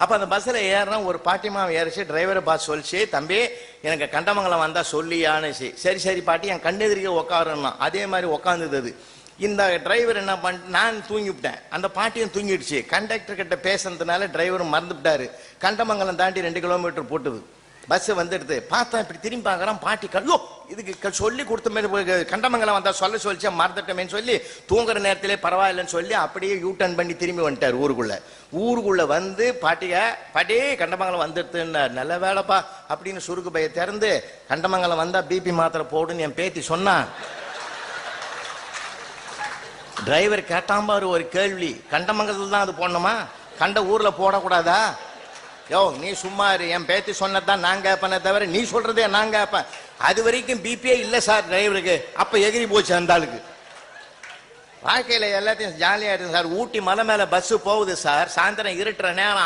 அப்ப அந்த பஸ்ல ஏறினா ஒரு பாட்டிமா ஏறிச்சு, டிரைவரை பார்த்து சொல்லிச்சு, தம்பி எனக்கு கண்டமங்கலம் வந்தா சொல்லியான்னு. சரி சரி பாட்டி, என் கண்ணெதிரிக்க உட்காருன்னா. அதே மாதிரி உட்காந்துது. அது இந்த டிரைவர் என்ன பண்ணிட்டு, நான் தூங்கிவிட்டேன், அந்த பாட்டியும் தூங்கிடுச்சு. கண்டக்டர் கிட்ட பேசுனதுனால டிரைவரும் மறந்துவிட்டாரு. கண்டமங்கலம் தாண்டி 2 கிலோமீட்டர் போட்டுது. பஸ் வந்துடுது. பார்த்தா இப்படி திரும்பி பார்க்கறான், பாட்டி கல்லோ இதுக்கு சொல்லி கொடுத்த மாதிரி கண்டமங்கலம் வந்தா சொல்லிச்சா மறந்துட்டமேன்னு சொல்லி தூங்குற நேரத்திலே பரவாயில்லன்னு சொல்லி அப்படியே யூ டர்ன் பண்ணி திரும்பி வந்துட்டார் ஊருக்குள்ள வந்து பாட்டி கண்டமங்கலம் வந்துடுதுன்னார். நல்ல வேலைப்பா அப்படின்னு சுருக்கு பைய திறந்து, கண்டமங்கலம் வந்தா பிபி மாத்திரை போடுன்னு என் பேத்தி சொன்னா. டிரைவர் கேட்டான் பாரு ஒரு கேள்வி, கண்டமங்கலத்தில் தான் அது போடணுமா, கண்ட ஊர்ல போடக்கூடாதா? யோ நீ சும்மா இரு, என் பேத்தி சொன்னதான் நான் கேட்பேனே தவிர நீ சொல்றதே நான் கேட்பேன். அது வரைக்கும் பிபியே இல்லை சார் டிரைவருக்கு. அப்ப எகிரி போச்சு அந்த ஆளுக்கு. வாழ்க்கையில எல்லாத்தையும் ஜாலியா இருக்கு சார். ஊட்டி மலை மேல பஸ் போகுது சார், சாயந்தரம் இருட்டுற நேரம்